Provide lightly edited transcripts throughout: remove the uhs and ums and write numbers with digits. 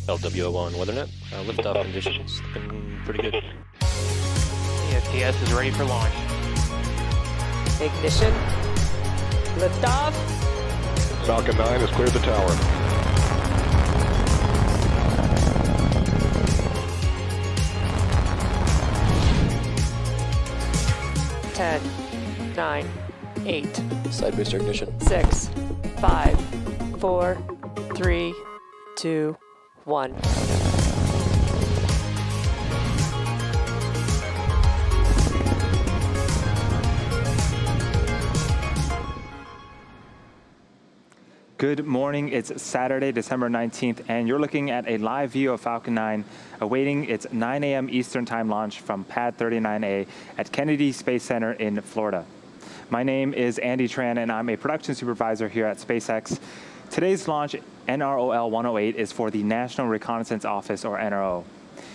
LWO1 WeatherNet, liftoff conditions looking pretty good. ESTS is ready for launch. Ignition. Liftoff. Falcon 9 has cleared the tower. Ten, 9, 8, Side booster ignition. 6, 5, 4, 3, 2, 1. Good morning. It's Saturday, December 19th, and you're looking at a live view of Falcon 9 awaiting its 9 a.m. Eastern Time launch from Pad 39A at Kennedy Space Center in Florida. My name is Andy Tran, and I'm a production supervisor here at SpaceX. Today's launch, NROL-108, is for the National Reconnaissance Office, or NRO.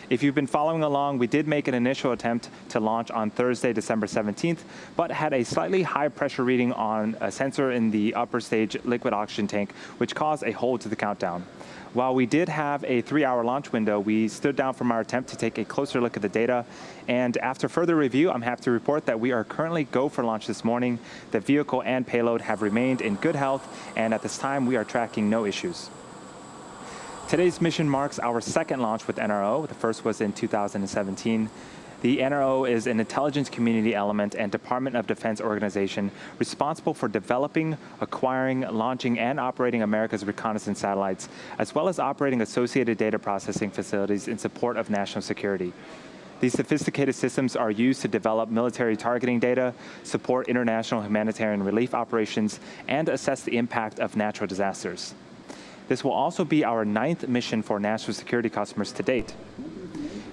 If you've been following along, we did make an initial attempt to launch on Thursday, December 17th, but had a slightly high pressure reading on a sensor in the upper stage liquid oxygen tank, which caused a hold to the countdown. While we did have a 3-hour launch window, we stood down from our attempt to take a closer look at the data. And after further review, I'm happy to report that we are currently go for launch this morning. The vehicle and payload have remained in good health, and at this time, we are tracking no issues. Today's mission marks our second launch with NRO. The first was in 2017. The NRO is an intelligence community element and Department of Defense organization responsible for developing, acquiring, launching, and operating America's reconnaissance satellites, as well as operating associated data processing facilities in support of national security. These sophisticated systems are used to develop military targeting data, support international humanitarian relief operations, and assess the impact of natural disasters. This will also be our 9th mission for national security customers to date.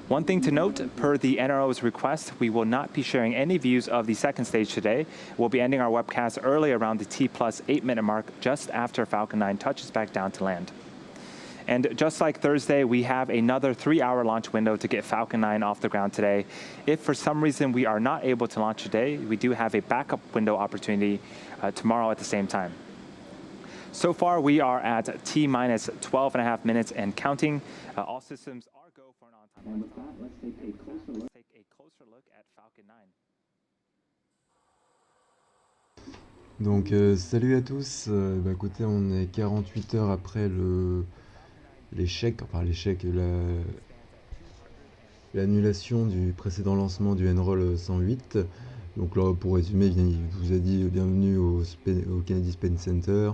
One thing to note, per the NRO's request, we will not be sharing any views of the second stage today. We'll be ending our webcast early around the T+8 minute mark, just after Falcon 9 touches back down to land. And just like Thursday, we have another 3-hour launch window to get Falcon 9 off the ground today. If for some reason we are not able to launch today, we do have a backup window opportunity tomorrow at the same time. So far, we are at T-minus 12.5 minutes and counting. All systems are go for an on-time. And with that, let's take a closer look at Falcon 9. Donc salut à tous, écoutez, on est 48 heures après l'annulation du précédent lancement du NROL-108. Donc là, pour résumer, il vous a dit bienvenue au Kennedy Space Center.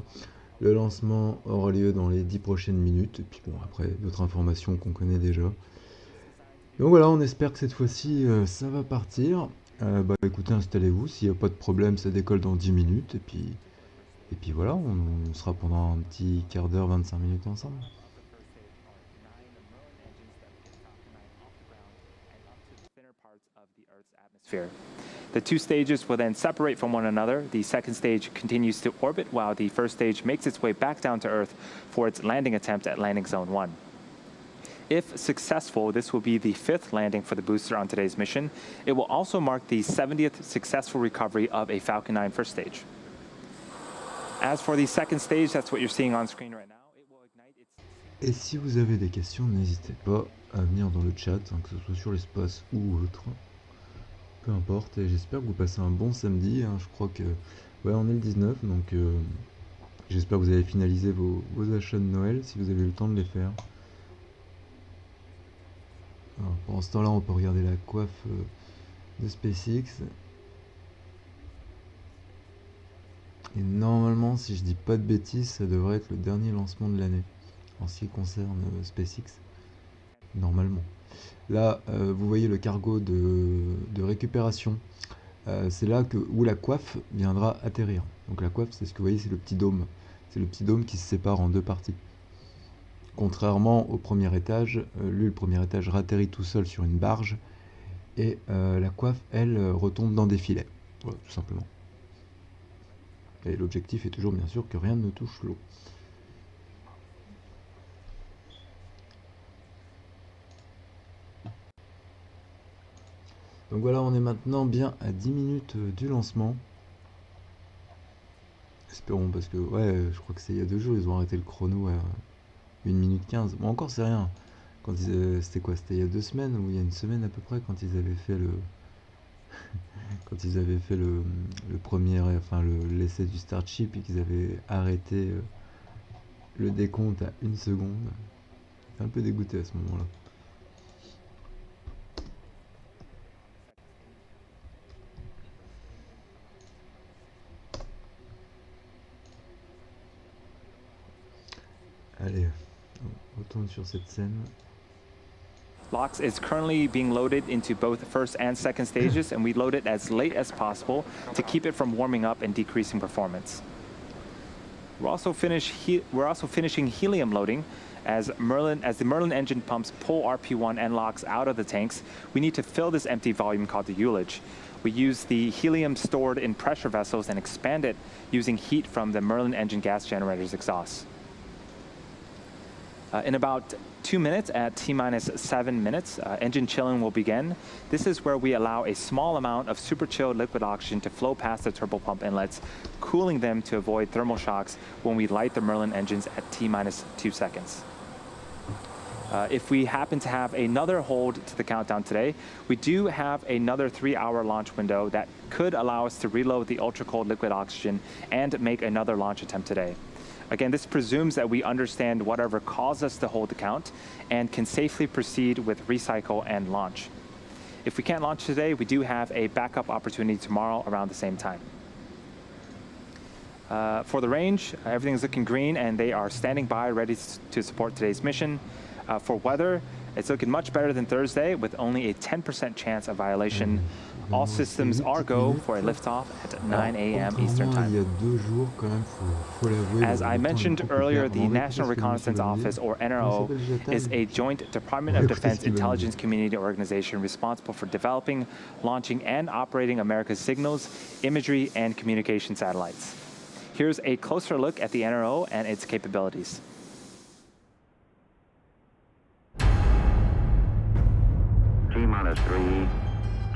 Le lancement aura lieu dans les 10 prochaines minutes, et puis bon, après, d'autres informations qu'on connaît déjà. Donc voilà, on espère que cette fois-ci, ça va partir. Écoutez, installez-vous, s'il n'y a pas de problème, ça décolle dans 10 minutes, et puis voilà, on sera pendant un petit quart d'heure, 25 minutes ensemble. The two stages will then separate from one another. The second stage continues to orbit while the first stage makes its way back down to Earth for its landing attempt at landing zone 1. If successful, this will be the 5th landing for the booster on today's mission. It will also mark the 70th successful recovery of a Falcon 9 first stage. As for the second stage, that's what you're seeing on screen right now. It will ignite its... Et si vous avez des questions, n'hésitez pas à venir dans le chat, que ce soit sur l'espace ou autre. Peu importe, et j'espère que vous passez un bon samedi. Je crois que ouais, on est le 19, donc j'espère que vous avez finalisé vos achats de Noël, si vous avez eu le temps de les faire. Alors, pendant ce temps-là, on peut regarder la coiffe de SpaceX. Et normalement, si je dis pas de bêtises, ça devrait être le dernier lancement de l'année, en ce qui concerne SpaceX. Normalement. Là, vous voyez le cargo de récupération. C'est là où la coiffe viendra atterrir. Donc la coiffe, c'est ce que vous voyez, c'est le petit dôme. C'est le petit dôme qui se sépare en 2 parties. Contrairement au premier étage, lui, le premier étage ratterrit tout seul sur une barge. Et la coiffe, elle, retombe dans des filets. Voilà, tout simplement. Et l'objectif est toujours, bien sûr, que rien ne touche l'eau. Donc voilà, on est maintenant bien à 10 minutes du lancement. Espérons, parce que, ouais, je crois que c'est il y a 2 jours, ils ont arrêté le chrono à 1 minute 15. Bon, encore, c'est rien. C'était quoi? C'était il y a 2 semaines, ou il y a 1 semaine à peu près, quand ils avaient fait le... quand ils avaient fait le premier, enfin l'essai du Starship, et qu'ils avaient arrêté le décompte à 1 seconde. J'étais un peu dégoûté à ce moment-là. Allez, on retourne sur cette scène. LOX is currently being loaded into both first and second stages, and we load it as late as possible to keep it from warming up and decreasing performance. We're also finishing helium loading. As the Merlin engine pumps pull RP1 and LOX out of the tanks, we need to fill this empty volume called the ullage. We use the helium stored in pressure vessels and expand it using heat from the Merlin engine gas generator's exhaust. In about 2 minutes, at T-minus 7 minutes, engine chilling will begin. This is where we allow a small amount of super chilled liquid oxygen to flow past the turbopump inlets, cooling them to avoid thermal shocks when we light the Merlin engines at T-minus 2 seconds. If we happen to have another hold to the countdown today, we do have another 3-hour launch window that could allow us to reload the ultra-cold liquid oxygen and make another launch attempt today. Again, this presumes that we understand whatever caused us to hold the count and can safely proceed with recycle and launch. If we can't launch today, we do have a backup opportunity tomorrow around the same time. For the range, everything's looking green and they are standing by ready to support today's mission. For weather, it's looking much better than Thursday with only a 10% chance of violation. All systems are go for a liftoff at 9 a.m. Eastern Time. As I mentioned earlier, the National Reconnaissance Office, or NRO, is a joint Department of Defense intelligence community organization responsible for developing, launching, and operating America's signals, imagery, and communication satellites. Here's a closer look at the NRO and its capabilities. T-minus 3,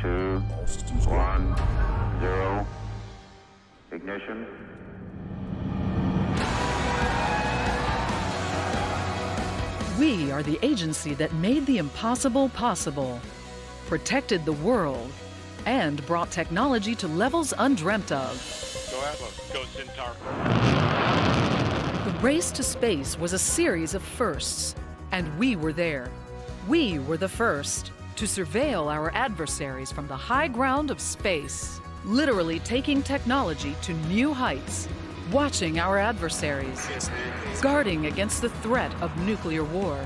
2, 1, 0. Ignition. We are the agency that made the impossible possible, protected the world, and brought technology to levels undreamt of. Go Atlas, go Centaur. The race to space was a series of firsts, and we were there. We were the first to surveil our adversaries from the high ground of space, literally taking technology to new heights, watching our adversaries, guarding against the threat of nuclear war,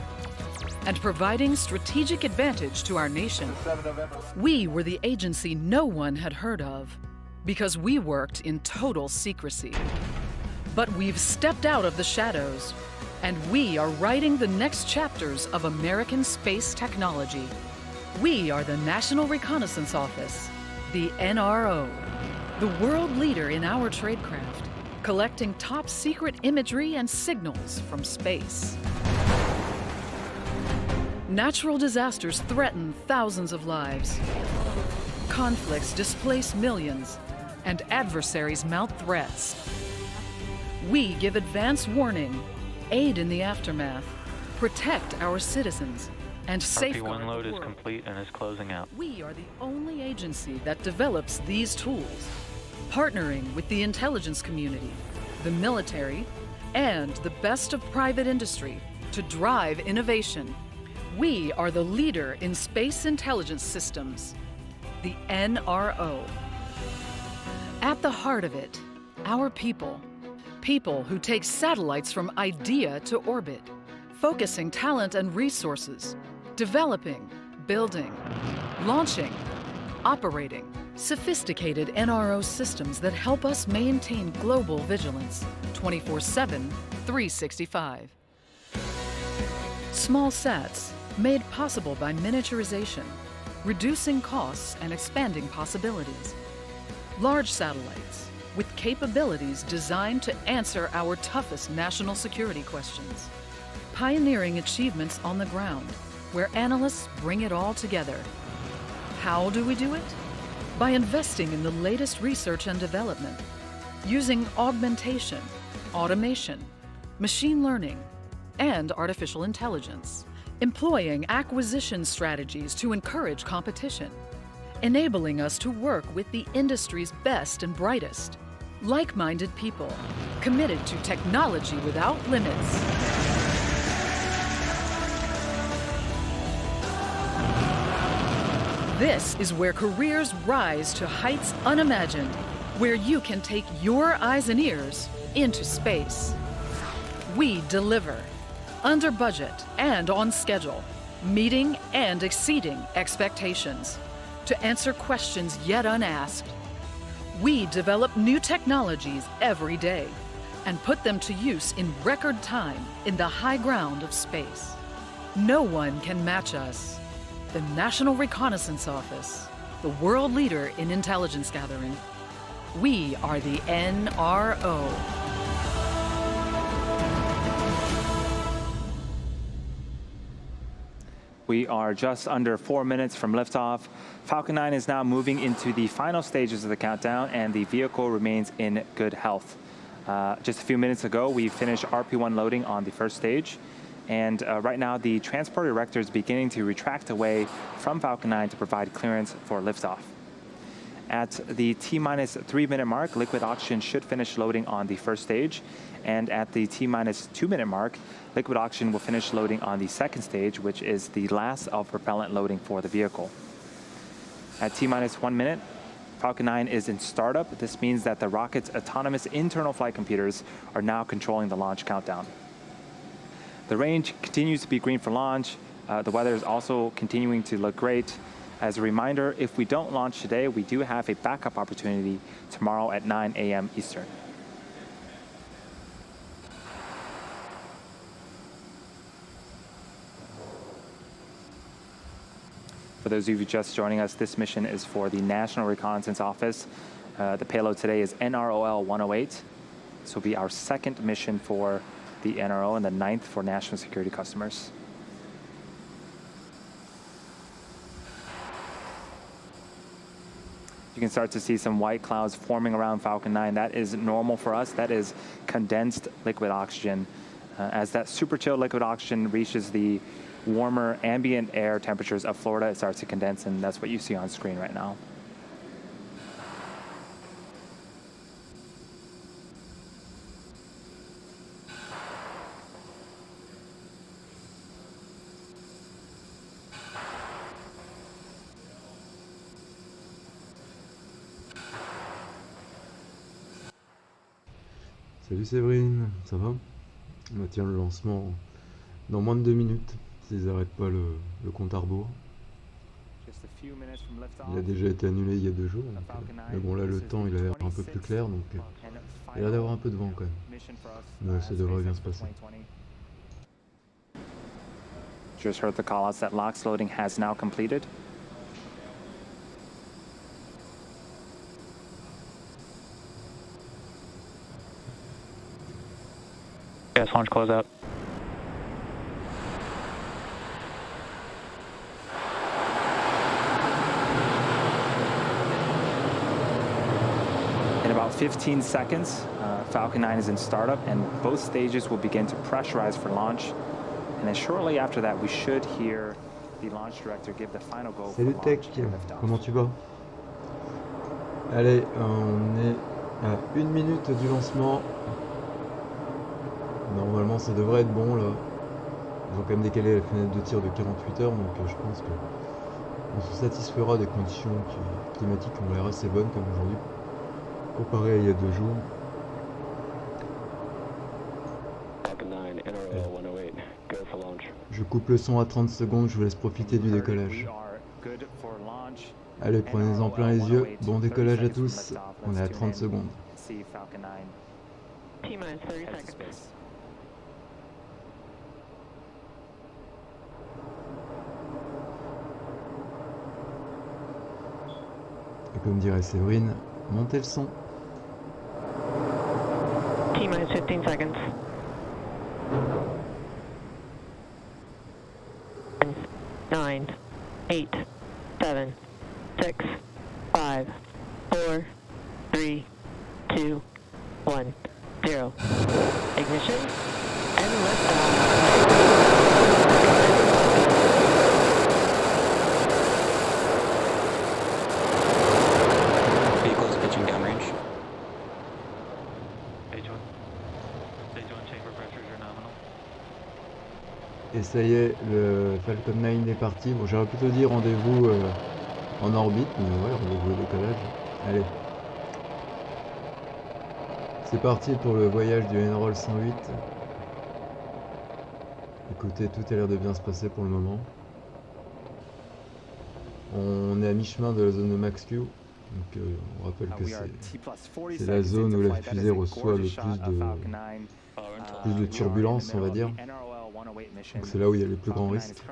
and providing strategic advantage to our nation. We were the agency no one had heard of, because we worked in total secrecy. But we've stepped out of the shadows, and we are writing the next chapters of American space technology. We are the National Reconnaissance Office, the NRO, the world leader in our tradecraft, collecting top secret imagery and signals from space. Natural disasters threaten thousands of lives. Conflicts displace millions, and adversaries mount threats. We give advance warning, aid in the aftermath, protect our citizens, and safeguard RP1 load the is world. complete and is closing out. We are the only agency that develops these tools, partnering with the intelligence community, the military, and the best of private industry to drive innovation. We are the leader in space intelligence systems, the NRO. At the heart of it, our people. People who take satellites from idea to orbit, focusing talent and resources, developing, building, launching, operating sophisticated NRO systems that help us maintain global vigilance 24/7, 365. Small sats made possible by miniaturization, reducing costs and expanding possibilities. Large satellites with capabilities designed to answer our toughest national security questions. Pioneering achievements on the ground, where analysts bring it all together. How do we do it? By investing in the latest research and development, using augmentation, automation, machine learning, and artificial intelligence, employing acquisition strategies to encourage competition, enabling us to work with the industry's best and brightest, like-minded people, committed to technology without limits. This is where careers rise to heights unimagined, where you can take your eyes and ears into space. We deliver, under budget and on schedule, meeting and exceeding expectations, to answer questions yet unasked. We develop new technologies every day and put them to use in record time in the high ground of space. No one can match us. The National Reconnaissance Office, the world leader in intelligence gathering. We are the NRO. We are just under 4 minutes from liftoff. Falcon 9 is now moving into the final stages of the countdown, and the vehicle remains in good health. Just a few minutes ago, we finished RP1 loading on the first stage. And right now, the transport erector is beginning to retract away from Falcon 9 to provide clearance for liftoff. At the T-minus 3 minute mark, liquid oxygen should finish loading on the first stage. And at the T-minus 2 minute mark, liquid oxygen will finish loading on the second stage, which is the last of propellant loading for the vehicle. At T-minus 1 minute, Falcon 9 is in startup. This means that the rocket's autonomous internal flight computers are now controlling the launch countdown. The range continues to be green for launch. The weather is also continuing to look great. As a reminder, if we don't launch today, we do have a backup opportunity tomorrow at 9 a.m. Eastern. For those of you just joining us, this mission is for the National Reconnaissance Office. The payload today is NROL-108. This will be our second mission for the NRO and the 9th for national security customers. You can start to see some white clouds forming around Falcon 9. That is normal for us. That is condensed liquid oxygen. As that super chill liquid oxygen reaches the warmer ambient air temperatures of Florida, it starts to condense, and that's what you see on screen right now. Salut Séverine, ça va? On maintient le lancement dans moins de 2 minutes, s'ils n'arrêtent pas le compte à rebours. Il a déjà été annulé il y a 2 jours, donc, mais bon là le temps il a l'air un peu plus clair, donc il a l'air d'avoir un peu de vent quand même. Mais ça devrait bien se passer. Just heard the call-outs that LOX loading has now completed. Yes, launch closeout. about 15 seconds, Falcon 9 is in startup, and both stages will begin to pressurize for launch. And then shortly after that, we should hear the launch director give the final go. Salut Tech, comment tu vas? Allez, on est à 1 minute du lancement. Normalement, ça devrait être bon là. Ils ont quand même décalé la fenêtre de tir de 48 heures, donc je pense que on se satisfera des conditions climatiques qui ont l'air assez bonnes comme aujourd'hui, comparé à il y a 2 jours. Falcon 9, NROL-108, go for launch. Je coupe le son à 30 secondes, je vous laisse profiter du décollage. Allez, prenez-en plein les yeux. Bon décollage à tous. On est à 30 secondes. T-minus 30 seconds. Et comme dirait Séverine, montez le son. T-minus 15 seconds. 9, 8, 7, 6, 5, 4, 3, 2, 1, 0. Ignition and liftoff. Vehicles pitching downrange. Stage 1. Stage 1 chamber pressures are nominal. Et ça y est, le Falcon 9 est parti. Bon, j'aurais plutôt dit rendez-vous en orbite, mais ouais, rendez-vous au décollage. Allez. C'est parti pour le voyage du NROL-108. Écoutez, tout a l'air de bien se passer pour le moment. On est à mi-chemin de la zone de Max Q. Donc on rappelle que c'est la zone où la fusée reçoit le plus de turbulences, on va dire. Donc c'est là où il y a les plus grands risques.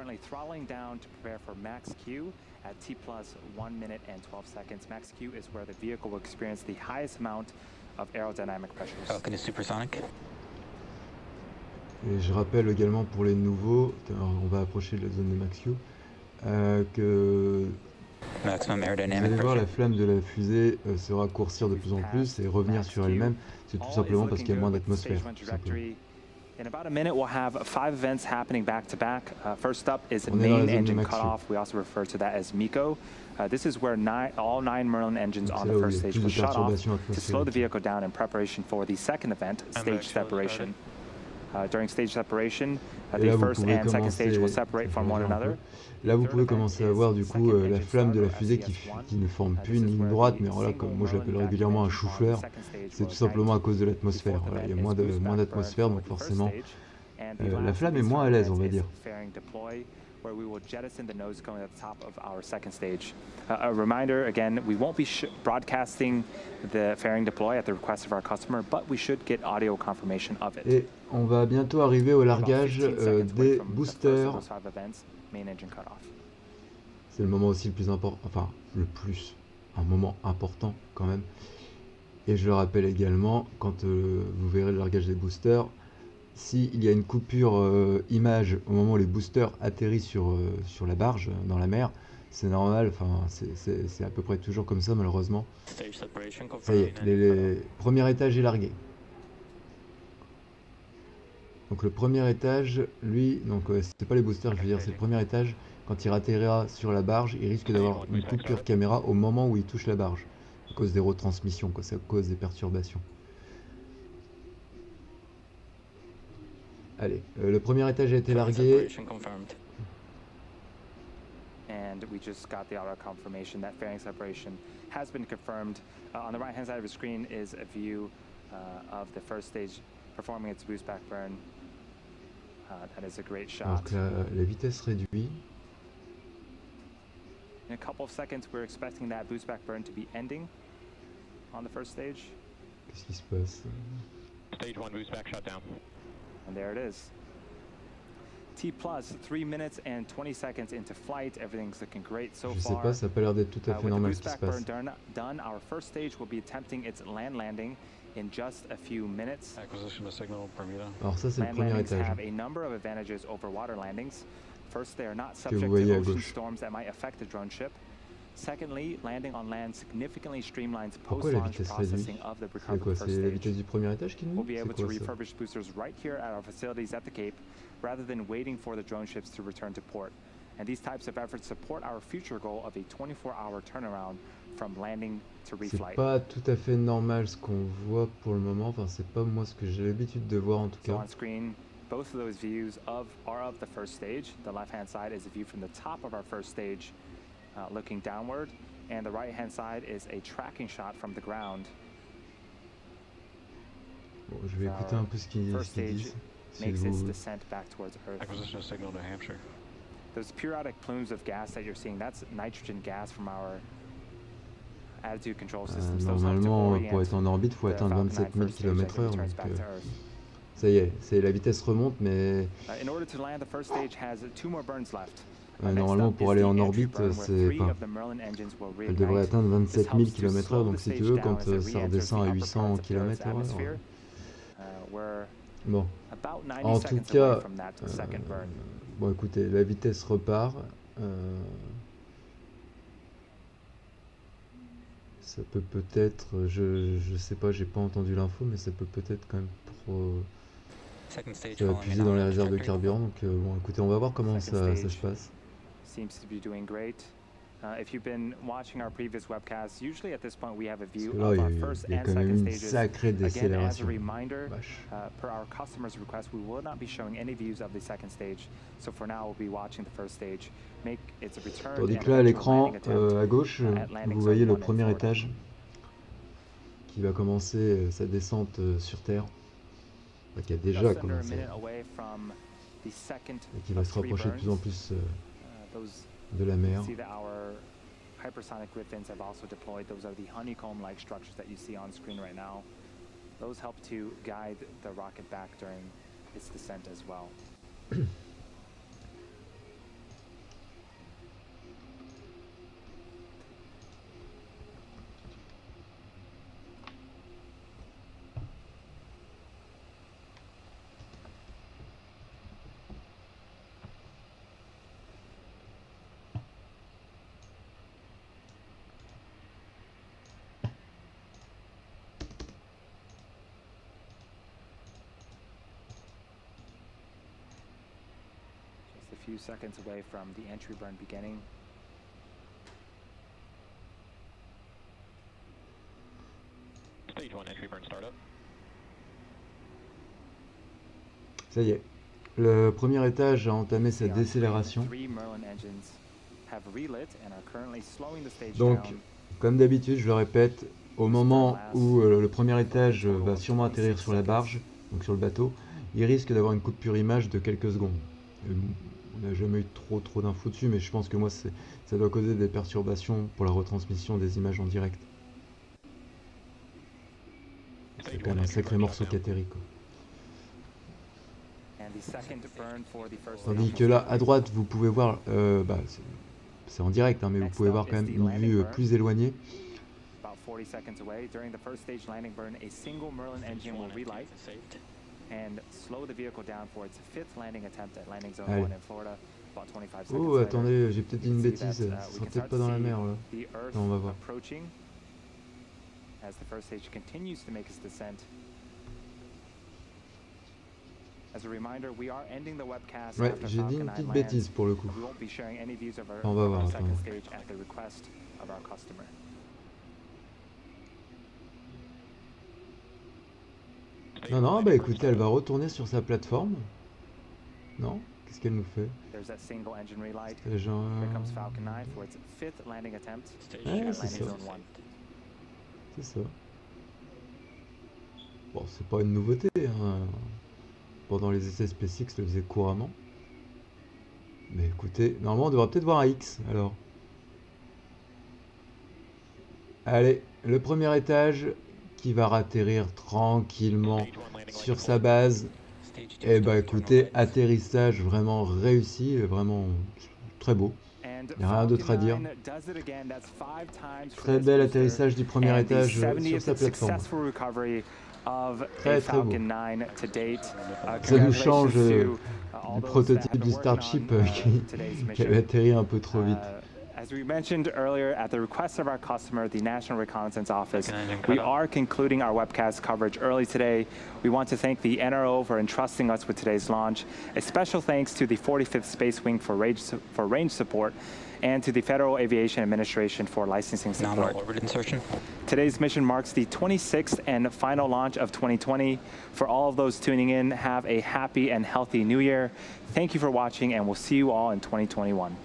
At T plus 1 minute and 12 seconds, Max Q is where the vehicle will experience the highest amount of aerodynamic pressures. Falcon is supersonic. Et je rappelle également pour les nouveaux, on va approcher de la zone de Max Q, que Maximum vous aerodynamic allez voir pressure. la flamme de la fusée se raccourcir de plus en plus et revenir sur elle-même. C'est tout simplement parce qu'il y a moins d'atmosphère. In about a minute, we'll have 5 events happening back to back. First up is On est dans la main zone de engine Max Q. cutoff. We also refer to that as MECO. This is where all 9 Merlin engines Donc on c'est the là où first il y a stage plus will de shut off perturbations to slow the atmosphériques. vehicle down in preparation for the second event, stage separation. During stage separation, Et là, the vous first pouvez and second stage will commencer, separate from one another. là, vous pouvez commencer à voir du coup la flamme de la fusée qui ne forme plus une ligne droite, mais alors là, comme moi je l'appelle régulièrement un chou-fleur, c'est tout simplement à cause de l'atmosphère. Voilà, il y a moins d'atmosphère, donc forcément la flamme est moins à l'aise, on va dire. Where we will jettison the nose cone at the top of our second stage. A reminder, again, we won't be broadcasting the fairing deploy at the request of our customer, but we should get audio confirmation of it. Et on va bientôt arriver au largage des boosters. C'est le moment aussi le plus important, enfin un moment important quand même. Et je le rappelle également, quand vous verrez le largage des boosters, s'il y a une coupure image au moment où les boosters atterrissent sur la barge dans la mer, c'est normal, enfin c'est à peu près toujours comme ça malheureusement. Ça y est, le premier étage est largué. Donc le premier étage, lui, donc c'est pas les boosters, je veux dire, c'est le premier étage. Quand il atterrira sur la barge, il risque d'avoir une coupure caméra au moment où il touche la barge, à cause des retransmissions, quoi, c'est à cause des perturbations. Allez, le premier étage a été largué. And we just got the auto confirmation that fairing separation has been confirmed. On the right-hand side of the screen is a view of the first stage performing its boost back burn. That is a great shot. Donc la vitesse réduite. In a couple of seconds, we're expecting that boost back burn to be ending on the first stage. Qu'est-ce qui se passe? Stage 1 boost back shutdown. And there it is. T plus 3 minutes and 20 seconds into flight. Everything's looking great so far. Je sais pas, ça n'a pas l'air d'être tout à fait normal ce qui se passe. Done, our first stage will be attempting its land landing in just a few minutes. Acquisition of signal Bermuda. Alors ça c'est le Land premier landings étage. have a number of advantages over water landings. First, they are not Que vous subject voyez to à ocean gauche. storms that might affect the drone ship. Secondly, landing on land significantly streamlines Pourquoi la post-launch vitesse processing réduite? of the C'est recovered quoi? first C'est la stage. vitesse du premier étage qui nous We'll be dit? able C'est to quoi ça? refurbish boosters right here at our facilities at the Cape, rather than waiting for the drone ships to return to port. And these types of efforts support our future goal of a 24-hour turnaround from landing to C'est reflight. pas tout à fait normal ce qu'on voit pour le moment, enfin c'est pas moi ce que j'ai l'habitude de voir en tout So cas. on screen, both of those views are of the first stage. The left-hand side is a view from the top of our first stage, looking downward, and the right-hand side is a tracking shot from the ground. Bon, je vais écouter un peu ce qu'ils disent. S'il Makes its vous... descent back towards Earth. Acquisition of signal New Hampshire. Those periodic plumes of gas that you're seeing, that's nitrogen gas from our attitude control systems. Normalement, pour être en orbite, il faut atteindre 27 000 km/h. Donc, ça y est, la vitesse remonte, mais normalement, pour aller en orbite, elle devrait atteindre 27 000 km/h. Donc, si tu veux, quand ça redescend à 800 km/h. Bon, en tout cas, bon, écoutez, la vitesse repart. Ça peut peut-être, je sais pas, j'ai pas entendu l'info, mais ça peut peut-être quand même ça va puiser dans les réserves de carburant. Donc bon, écoutez, on va voir comment ça se passe. If you've been watching our previous webcasts, usually at this point we have a view Là, of our first and second stages. Sacrée Again, as a décélération. reminder, per our customer's request, we will not be showing any views of the second stage. So for now, we'll be watching the first stage. Make its return. Tandis que là, à l'écran, à gauche, vous voyez le premier étage qui va commencer sa descente sur Terre, qui a déjà commencé, et qui va se rapprocher de plus en plus de la mer. Hypersonic griffins have also deployed. Those are the honeycomb-like structures that you see on screen right now. Those help to guide the rocket back during its descent as well. Few seconds away from the entry burn beginning. Stage 1 entry burn startup. Ça y est, le premier étage a entamé sa décélération. Donc, comme d'habitude, je le répète, au moment où le premier étage va sûrement atterrir sur la barge, donc sur le bateau, il risque d'avoir une coupure image de quelques secondes. On n'a jamais eu trop d'infos dessus, mais je pense que moi ça doit causer des perturbations pour la retransmission des images en direct. C'est quand même un sacré morceau catérique. Tandis que là, à droite, vous pouvez voir, c'est en direct, hein, mais vous pouvez voir quand même une vue plus éloignée. And slow the vehicle down for its fifth landing attempt at landing zone 1 in Florida, about 25 seconds Oh, attendez, j'ai peut-être dit une bêtise, ça sera peut-être pas dans la mer là. Non, on va voir. As the first stage continues to make its descent. As a reminder, we are ending the webcast. Ouais, j'ai dit une petite bêtise pour le coup. We won't be sharing any views of our On va voir, second stage at the request of our customer. Non, bah écoutez, elle va retourner sur sa plateforme. Non? Qu'est-ce qu'elle nous fait? C'est genre... Ouais, c'est ça. C'est ça. Bon, c'est pas une nouveauté, hein. Pendant les essais SpaceX, le faisait couramment. Mais écoutez, normalement on devrait peut-être voir un X, alors. Allez, le premier étage qui va atterrir tranquillement sur sa base. Et bah écoutez, atterrissage vraiment réussi, vraiment très beau. Il n'y a rien d'autre à dire. Très bel atterrissage du premier étage sur sa plateforme. Très beau. Ça nous change du prototype du Starship qui avait atterri un peu trop vite. As we mentioned earlier, at the request of our customer, the National Reconnaissance Office, Second engine we cut off. are concluding our webcast coverage early today. We want to thank the NRO for entrusting us with today's launch. A special thanks to the 45th Space Wing for range support, and to the Federal Aviation Administration for licensing support. Nominal orbit insertion. Today's mission marks the 26th and final launch of 2020. For all of those tuning in, have a happy and healthy new year. Thank you for watching, and we'll see you all in 2021.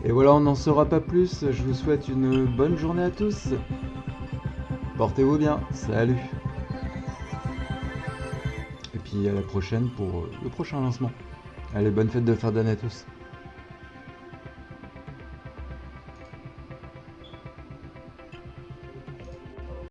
Et voilà, on n'en saura pas plus. Je vous souhaite une bonne journée à tous. Portez-vous bien. Salut. Et puis à la prochaine pour le prochain lancement. Allez, bonne fête de fin d'année à tous.